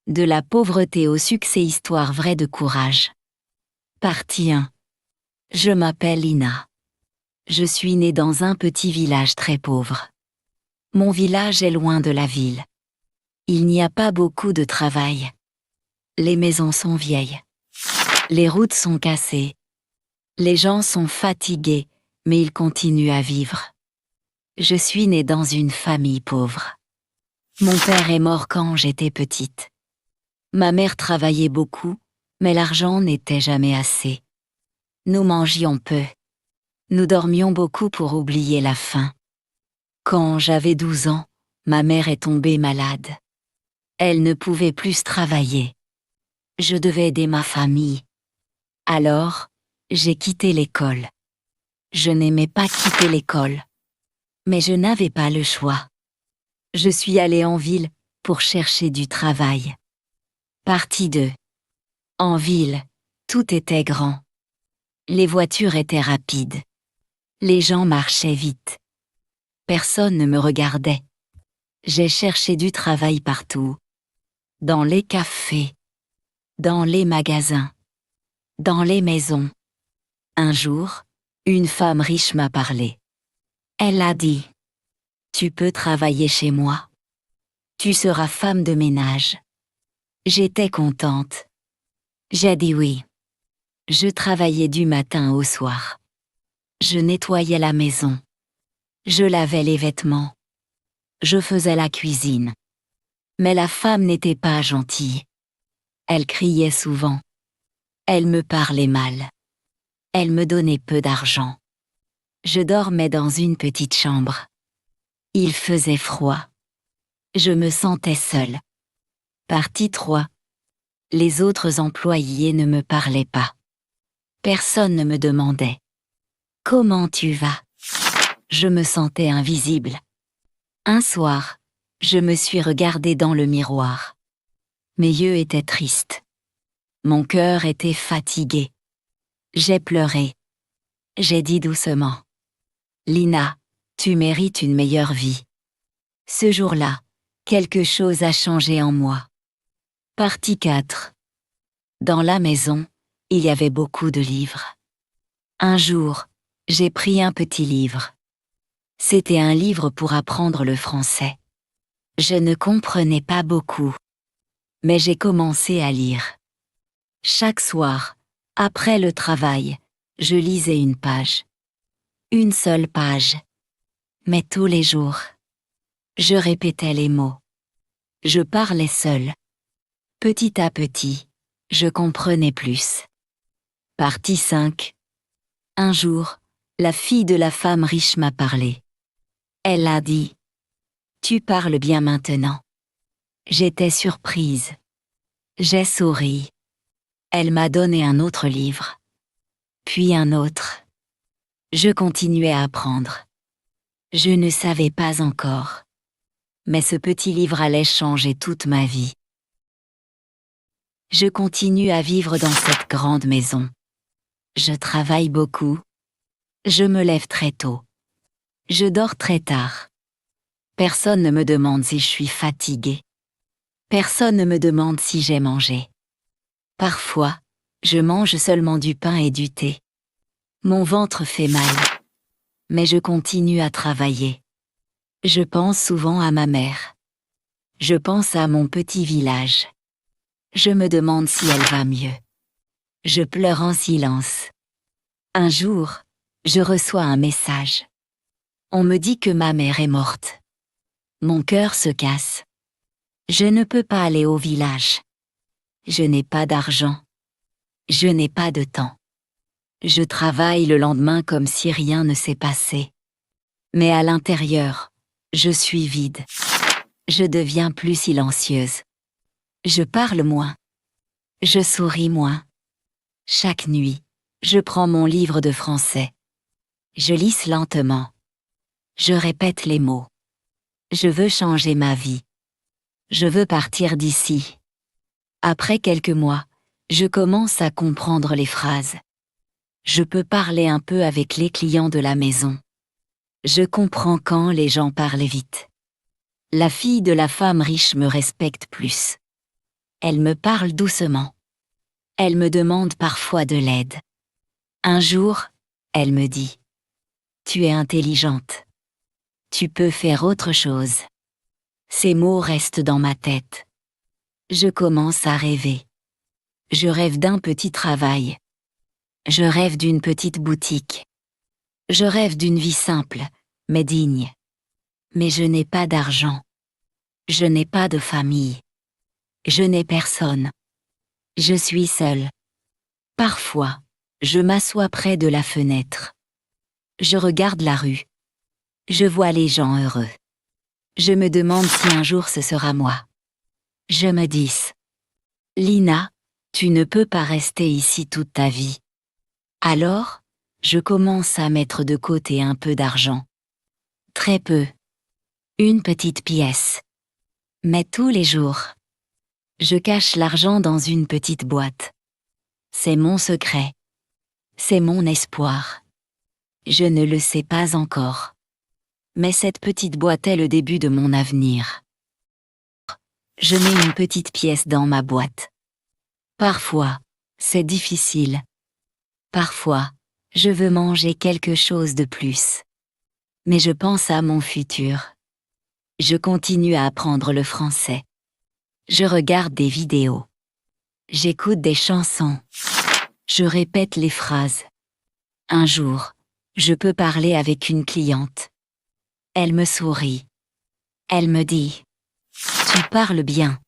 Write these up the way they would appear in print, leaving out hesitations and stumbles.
De la pauvreté au succès, histoire vraie de courage. Partie 1. Je m'appelle Lina. Je suis née dans un petit village très pauvre. Mon village est loin de la ville. Il n'y a pas beaucoup de travail. Les maisons sont vieilles. Les routes sont cassées. Les gens sont fatigués, mais ils continuent à vivre. Je suis née dans une famille pauvre. Mon père est mort quand j'étais petite. Ma mère travaillait beaucoup, mais l'argent n'était jamais assez. Nous mangions peu. Nous dormions beaucoup pour oublier la faim. Quand j'avais 12 ans, ma mère est tombée malade. Elle ne pouvait plus travailler. Je devais aider ma famille. Alors, j'ai quitté l'école. Je n'aimais pas quitter l'école. Mais je n'avais pas le choix. Je suis allée en ville pour chercher du travail. Partie 2. En ville, tout était grand. Les voitures étaient rapides. Les gens marchaient vite. Personne ne me regardait. J'ai cherché du travail partout. Dans les cafés. Dans les magasins. Dans les maisons. Un jour, une femme riche m'a parlé. Elle a dit: « Tu peux travailler chez moi. Tu seras femme de ménage. » J'étais contente. J'ai dit oui. Je travaillais du matin au soir. Je nettoyais la maison. Je lavais les vêtements. Je faisais la cuisine. Mais la femme n'était pas gentille. Elle criait souvent. Elle me parlait mal. Elle me donnait peu d'argent. Je dormais dans une petite chambre. Il faisait froid. Je me sentais seule. Partie 3. Les autres employés ne me parlaient pas. Personne ne me demandait: « Comment tu vas ?» Je me sentais invisible. Un soir, je me suis regardée dans le miroir. Mes yeux étaient tristes. Mon cœur était fatigué. J'ai pleuré. J'ai dit doucement: « Lina, tu mérites une meilleure vie. » Ce jour-là, quelque chose a changé en moi. Partie 4. Dans la maison, il y avait beaucoup de livres. Un jour, j'ai pris un petit livre. C'était un livre pour apprendre le français. Je ne comprenais pas beaucoup. Mais j'ai commencé à lire. Chaque soir, après le travail, je lisais une page. Une seule page. Mais tous les jours. Je répétais les mots. Je parlais seule. Petit à petit, je comprenais plus. Partie 5. Un jour, la fille de la femme riche m'a parlé. Elle a dit: « Tu parles bien maintenant. » J'étais surprise. J'ai souri. Elle m'a donné un autre livre. Puis un autre. Je continuais à apprendre. Je ne savais pas encore. Mais ce petit livre allait changer toute ma vie. Je continue à vivre dans cette grande maison. Je travaille beaucoup. Je me lève très tôt. Je dors très tard. Personne ne me demande si je suis fatiguée. Personne ne me demande si j'ai mangé. Parfois, je mange seulement du pain et du thé. Mon ventre fait mal. Mais je continue à travailler. Je pense souvent à ma mère. Je pense à mon petit village. Je me demande si elle va mieux. Je pleure en silence. Un jour, je reçois un message. On me dit que ma mère est morte. Mon cœur se casse. Je ne peux pas aller au village. Je n'ai pas d'argent. Je n'ai pas de temps. Je travaille le lendemain comme si rien ne s'est passé. Mais à l'intérieur, je suis vide. Je deviens plus silencieuse. Je parle moins. Je souris moins. Chaque nuit, je prends mon livre de français. Je lis lentement. Je répète les mots. Je veux changer ma vie. Je veux partir d'ici. Après quelques mois, je commence à comprendre les phrases. Je peux parler un peu avec les clients de la maison. Je comprends quand les gens parlent vite. La fille de la femme riche me respecte plus. Elle me parle doucement. Elle me demande parfois de l'aide. Un jour, elle me dit: Tu es intelligente. Tu peux faire autre chose. Ces mots restent dans ma tête. Je commence à rêver. Je rêve d'un petit travail. Je rêve d'une petite boutique. Je rêve d'une vie simple, mais digne. Mais je n'ai pas d'argent. Je n'ai pas de famille. Je n'ai personne. Je suis seule. Parfois, je m'assois près de la fenêtre. Je regarde la rue. Je vois les gens heureux. Je me demande si un jour ce sera moi. Je me dis: Lina, tu ne peux pas rester ici toute ta vie. Alors, je commence à mettre de côté un peu d'argent. Très peu. Une petite pièce. Mais tous les jours. Je cache l'argent dans une petite boîte. C'est mon secret. C'est mon espoir. Je ne le sais pas encore. Mais cette petite boîte est le début de mon avenir. Je mets une petite pièce dans ma boîte. Parfois, c'est difficile. Parfois, je veux manger quelque chose de plus. Mais je pense à mon futur. Je continue à apprendre le français. Je regarde des vidéos. J'écoute des chansons. Je répète les phrases. Un jour, je peux parler avec une cliente. Elle me sourit. Elle me dit: Tu parles bien.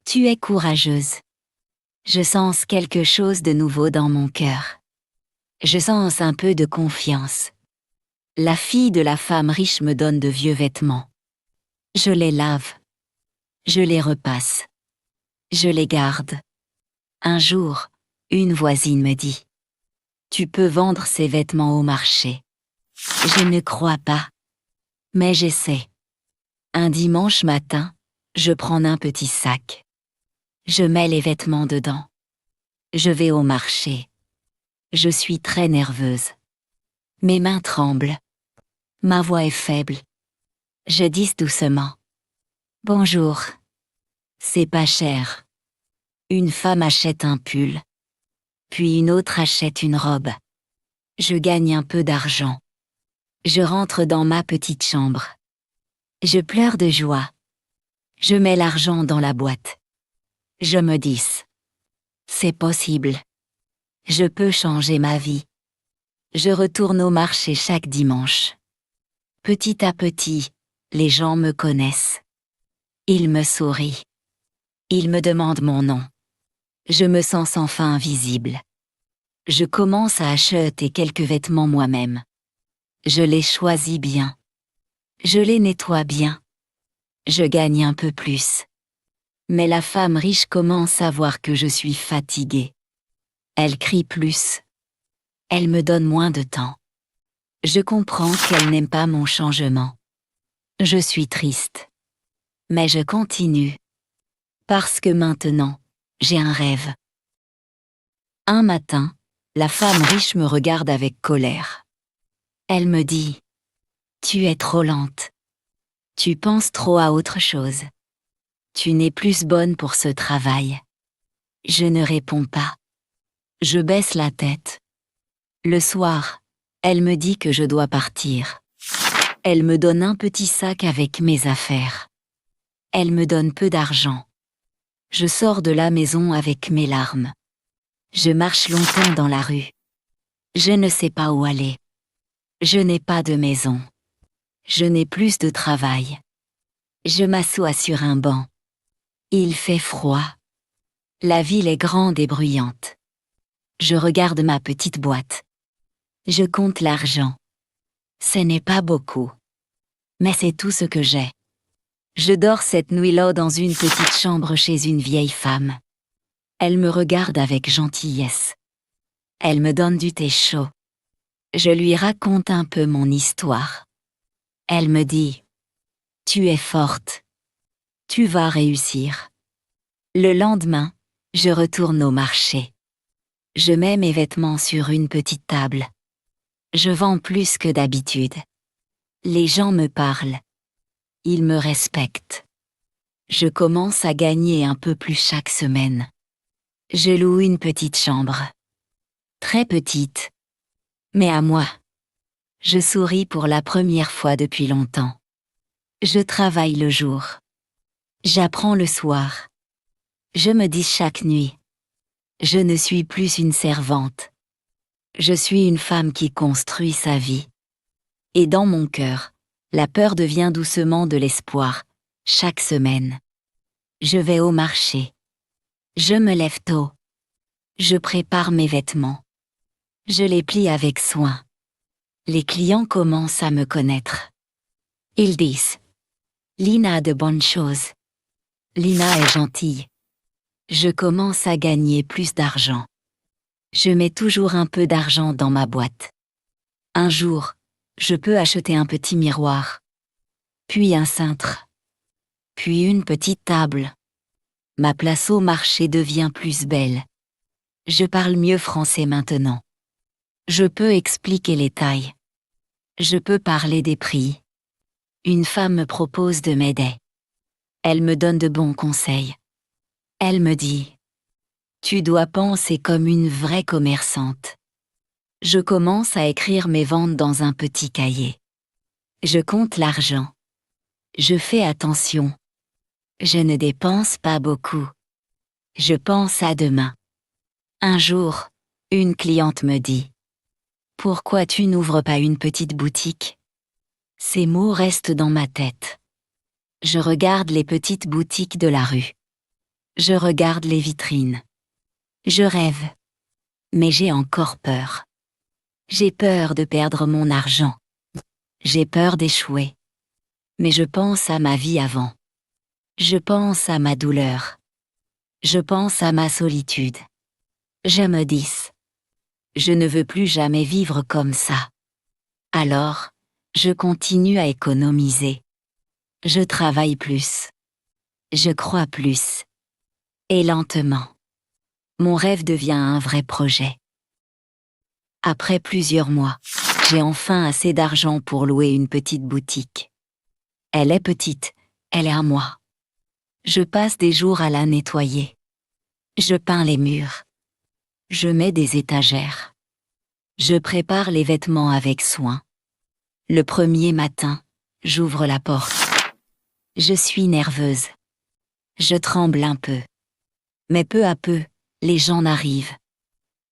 Tu es courageuse. Je sens quelque chose de nouveau dans mon cœur. Je sens un peu de confiance. La fille de la femme riche me donne de vieux vêtements. Je les lave. Je les repasse. Je les garde. Un jour, une voisine me dit: Tu peux vendre ces vêtements au marché. Je ne crois pas. Mais j'essaie. Un dimanche matin, je prends un petit sac. Je mets les vêtements dedans. Je vais au marché. Je suis très nerveuse. Mes mains tremblent. Ma voix est faible. Je dis doucement: Bonjour. C'est pas cher. Une femme achète un pull. Puis une autre achète une robe. Je gagne un peu d'argent. Je rentre dans ma petite chambre. Je pleure de joie. Je mets l'argent dans la boîte. Je me dis: C'est possible. Je peux changer ma vie. Je retourne au marché chaque dimanche. Petit à petit, les gens me connaissent. Ils me sourient. Ils me demandent mon nom. Je me sens enfin visible. Je commence à acheter quelques vêtements moi-même. Je les choisis bien. Je les nettoie bien. Je gagne un peu plus. Mais la femme riche commence à voir que je suis fatiguée. Elle crie plus. Elle me donne moins de temps. Je comprends qu'elle n'aime pas mon changement. Je suis triste. Mais je continue. Parce que maintenant, j'ai un rêve. Un matin, la femme riche me regarde avec colère. Elle me dit: Tu es trop lente. Tu penses trop à autre chose. Tu n'es plus bonne pour ce travail. Je ne réponds pas. Je baisse la tête. Le soir, elle me dit que je dois partir. Elle me donne un petit sac avec mes affaires. Elle me donne peu d'argent. Je sors de la maison avec mes larmes. Je marche longtemps dans la rue. Je ne sais pas où aller. Je n'ai pas de maison. Je n'ai plus de travail. Je m'assois sur un banc. Il fait froid. La ville est grande et bruyante. Je regarde ma petite boîte. Je compte l'argent. Ce n'est pas beaucoup. Mais c'est tout ce que j'ai. Je dors cette nuit-là dans une petite chambre chez une vieille femme. Elle me regarde avec gentillesse. Elle me donne du thé chaud. Je lui raconte un peu mon histoire. Elle me dit: Tu es forte. Tu vas réussir. Le lendemain, je retourne au marché. Je mets mes vêtements sur une petite table. Je vends plus que d'habitude. Les gens me parlent. Ils me respectent. Je commence à gagner un peu plus chaque semaine. Je loue une petite chambre. Très petite. Mais à moi. Je souris pour la première fois depuis longtemps. Je travaille le jour. J'apprends le soir. Je me dis chaque nuit. Je ne suis plus une servante. Je suis une femme qui construit sa vie. Et dans mon cœur, la peur devient doucement de l'espoir, chaque semaine. Je vais au marché. Je me lève tôt. Je prépare mes vêtements. Je les plie avec soin. Les clients commencent à me connaître. Ils disent: Lina a de bonnes choses. Lina est gentille. Je commence à gagner plus d'argent. Je mets toujours un peu d'argent dans ma boîte. Un jour, je peux acheter un petit miroir. Puis un cintre. Puis une petite table. Ma place au marché devient plus belle. Je parle mieux français maintenant. Je peux expliquer les tailles. Je peux parler des prix. Une femme me propose de m'aider. Elle me donne de bons conseils. Elle me dit: Tu dois penser comme une vraie commerçante. Je commence à écrire mes ventes dans un petit cahier. Je compte l'argent. Je fais attention. Je ne dépense pas beaucoup. Je pense à demain. Un jour, une cliente me dit: Pourquoi tu n'ouvres pas une petite boutique? Ces mots restent dans ma tête. Je regarde les petites boutiques de la rue. Je regarde les vitrines. Je rêve. Mais j'ai encore peur. J'ai peur de perdre mon argent. J'ai peur d'échouer. Mais je pense à ma vie avant. Je pense à ma douleur. Je pense à ma solitude. Je me dis: Je ne veux plus jamais vivre comme ça. Alors, je continue à économiser. Je travaille plus. Je crois plus. Et lentement, mon rêve devient un vrai projet. Après plusieurs mois, j'ai enfin assez d'argent pour louer une petite boutique. Elle est petite, elle est à moi. Je passe des jours à la nettoyer. Je peins les murs. Je mets des étagères. Je prépare les vêtements avec soin. Le premier matin, j'ouvre la porte. Je suis nerveuse. Je tremble un peu. Mais peu à peu, les gens arrivent.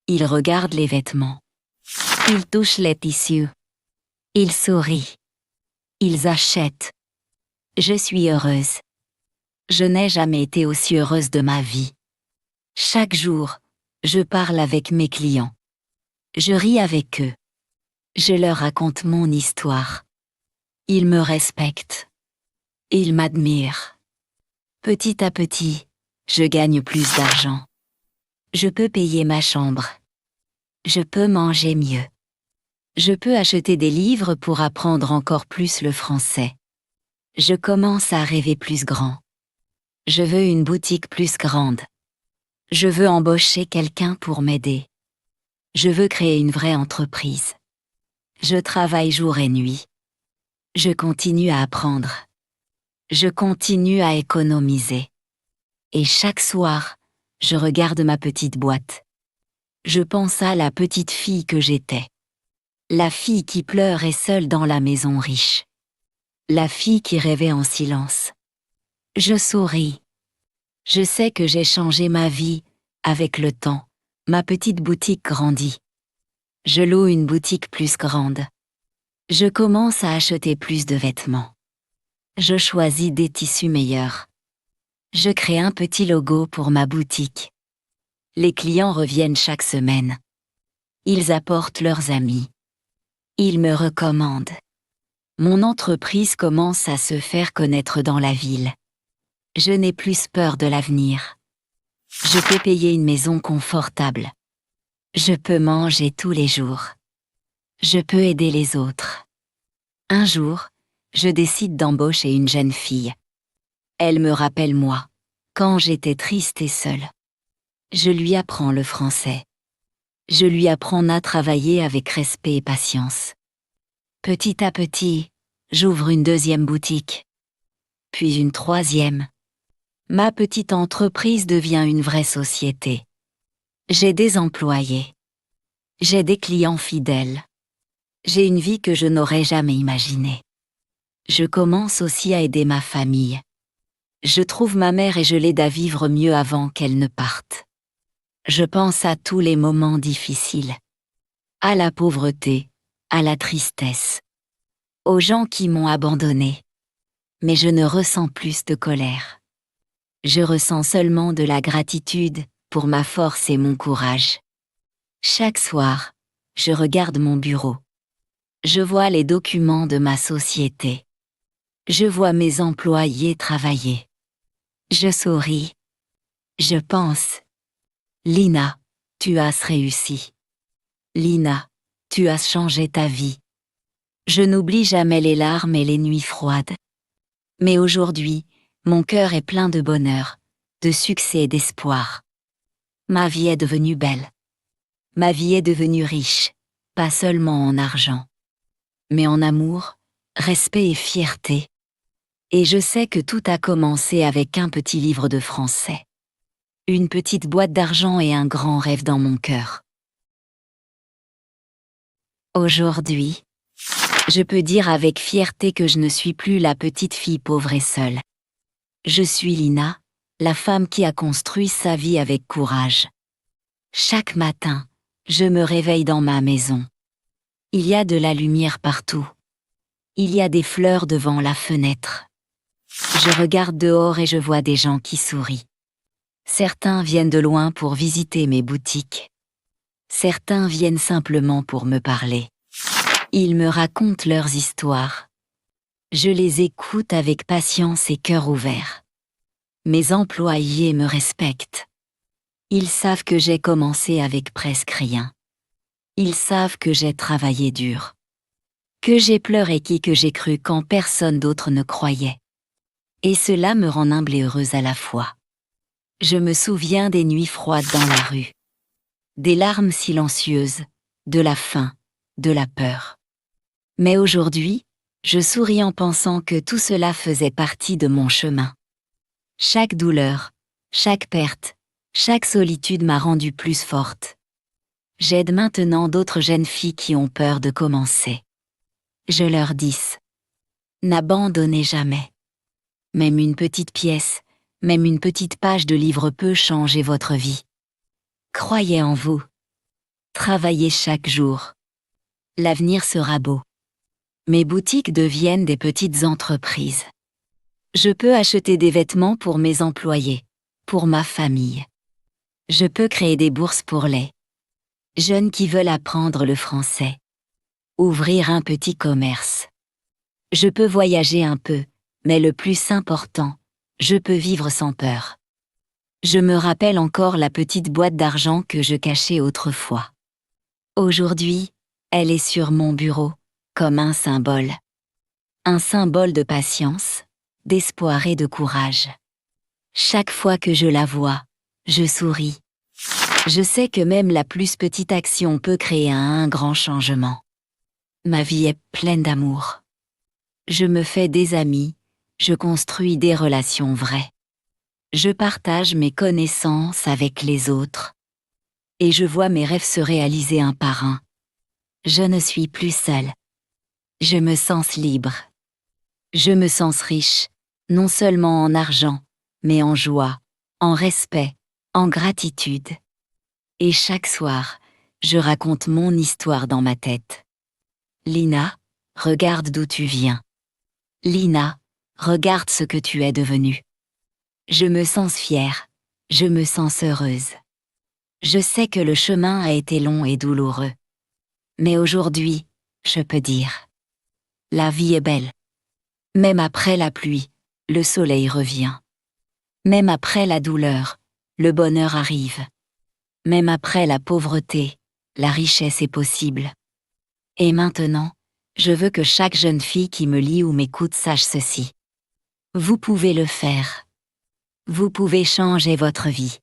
Ils regardent les vêtements. Ils touchent les tissus. Ils sourient. Ils achètent. Je suis heureuse. Je n'ai jamais été aussi heureuse de ma vie. Chaque jour, je parle avec mes clients. Je ris avec eux. Je leur raconte mon histoire. Ils me respectent. Ils m'admirent. Petit à petit, je gagne plus d'argent. Je peux payer ma chambre. Je peux manger mieux. Je peux acheter des livres pour apprendre encore plus le français. Je commence à rêver plus grand. Je veux une boutique plus grande. Je veux embaucher quelqu'un pour m'aider. Je veux créer une vraie entreprise. Je travaille jour et nuit. Je continue à apprendre. Je continue à économiser. Et chaque soir, je regarde ma petite boîte. Je pense à la petite fille que j'étais. La fille qui pleurait seule dans la maison riche. La fille qui rêvait en silence. Je souris. Je sais que j'ai changé ma vie, avec le temps, ma petite boutique grandit. Je loue une boutique plus grande. Je commence à acheter plus de vêtements. Je choisis des tissus meilleurs. Je crée un petit logo pour ma boutique. Les clients reviennent chaque semaine. Ils apportent leurs amis. Ils me recommandent. Mon entreprise commence à se faire connaître dans la ville. Je n'ai plus peur de l'avenir. Je peux payer une maison confortable. Je peux manger tous les jours. Je peux aider les autres. Un jour, je décide d'embaucher une jeune fille. Elle me rappelle moi, quand j'étais triste et seule. Je lui apprends le français. Je lui apprends à travailler avec respect et patience. Petit à petit, j'ouvre une deuxième boutique. Puis une troisième. Ma petite entreprise devient une vraie société. J'ai des employés. J'ai des clients fidèles. J'ai une vie que je n'aurais jamais imaginée. Je commence aussi à aider ma famille. Je trouve ma mère et je l'aide à vivre mieux avant qu'elle ne parte. Je pense à tous les moments difficiles. À la pauvreté, à la tristesse. Aux gens qui m'ont abandonné. Mais je ne ressens plus de colère. Je ressens seulement de la gratitude pour ma force et mon courage. Chaque soir, je regarde mon bureau. Je vois les documents de ma société. Je vois mes employés travailler. Je souris. Je pense. Lina, tu as réussi. Lina, tu as changé ta vie. Je n'oublie jamais les larmes et les nuits froides. Mais aujourd'hui, mon cœur est plein de bonheur, de succès et d'espoir. Ma vie est devenue belle. Ma vie est devenue riche, pas seulement en argent, mais en amour, respect et fierté. Et je sais que tout a commencé avec un petit livre de français. Une petite boîte d'argent et un grand rêve dans mon cœur. Aujourd'hui, je peux dire avec fierté que je ne suis plus la petite fille pauvre et seule. Je suis Lina, la femme qui a construit sa vie avec courage. Chaque matin, je me réveille dans ma maison. Il y a de la lumière partout. Il y a des fleurs devant la fenêtre. Je regarde dehors et je vois des gens qui sourient. Certains viennent de loin pour visiter mes boutiques. Certains viennent simplement pour me parler. Ils me racontent leurs histoires. Je les écoute avec patience et cœur ouvert. Mes employés me respectent. Ils savent que j'ai commencé avec presque rien. Ils savent que j'ai travaillé dur. Que j'ai pleuré que j'ai cru quand personne d'autre ne croyait. Et cela me rend humble et heureuse à la fois. Je me souviens des nuits froides dans la rue. Des larmes silencieuses, de la faim, de la peur. Mais aujourd'hui, je souris en pensant que tout cela faisait partie de mon chemin. Chaque douleur, chaque perte, chaque solitude m'a rendue plus forte. J'aide maintenant d'autres jeunes filles qui ont peur de commencer. Je leur dis, n'abandonnez jamais. Même une petite pièce, même une petite page de livre peut changer votre vie. Croyez en vous. Travaillez chaque jour. L'avenir sera beau. Mes boutiques deviennent des petites entreprises. Je peux acheter des vêtements pour mes employés, pour ma famille. Je peux créer des bourses pour les jeunes qui veulent apprendre le français. Ouvrir un petit commerce. Je peux voyager un peu, mais le plus important, je peux vivre sans peur. Je me rappelle encore la petite boîte d'argent que je cachais autrefois. Aujourd'hui, elle est sur mon bureau, comme un symbole. Un symbole de patience, d'espoir et de courage. Chaque fois que je la vois, je souris. Je sais que même la plus petite action peut créer un grand changement. Ma vie est pleine d'amour. Je me fais des amis, je construis des relations vraies. Je partage mes connaissances avec les autres. Et je vois mes rêves se réaliser un par un. Je ne suis plus seule. Je me sens libre. Je me sens riche, non seulement en argent, mais en joie, en respect, en gratitude. Et chaque soir, je raconte mon histoire dans ma tête. Lina, regarde d'où tu viens. Lina, regarde ce que tu es devenue. Je me sens fière, je me sens heureuse. Je sais que le chemin a été long et douloureux. Mais aujourd'hui, je peux dire, la vie est belle. Même après la pluie, le soleil revient. Même après la douleur, le bonheur arrive. Même après la pauvreté, la richesse est possible. Et maintenant, je veux que chaque jeune fille qui me lit ou m'écoute sache ceci. Vous pouvez le faire. Vous pouvez changer votre vie.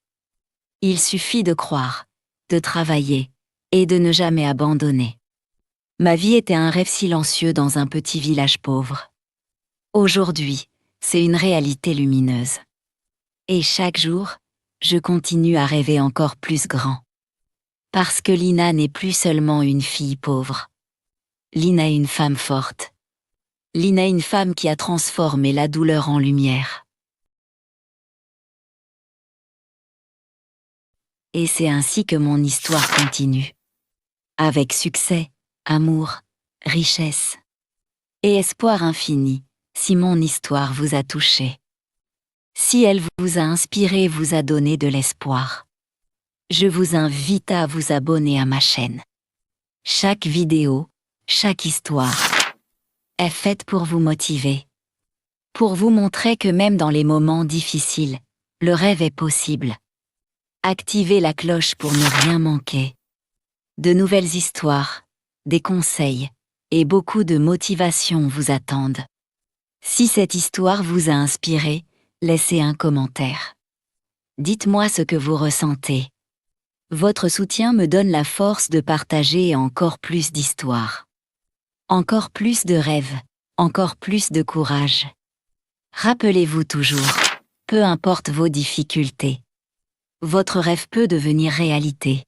Il suffit de croire, de travailler, et de ne jamais abandonner. Ma vie était un rêve silencieux dans un petit village pauvre. Aujourd'hui, c'est une réalité lumineuse. Et chaque jour, je continue à rêver encore plus grand. Parce que Lina n'est plus seulement une fille pauvre. Lina est une femme forte. Lina est une femme qui a transformé la douleur en lumière. Et c'est ainsi que mon histoire continue. Avec succès, amour, richesse et espoir infini, si mon histoire vous a touché. Si elle vous a inspiré et vous a donné de l'espoir. Je vous invite à vous abonner à ma chaîne. Chaque vidéo, chaque histoire est faite pour vous motiver. Pour vous montrer que même dans les moments difficiles, le rêve est possible. Activez la cloche pour ne rien manquer. De nouvelles histoires, des conseils et beaucoup de motivation vous attendent. Si cette histoire vous a inspiré, laissez un commentaire. Dites-moi ce que vous ressentez. Votre soutien me donne la force de partager encore plus d'histoires. Encore plus de rêves, encore plus de courage. Rappelez-vous toujours, peu importe vos difficultés, votre rêve peut devenir réalité.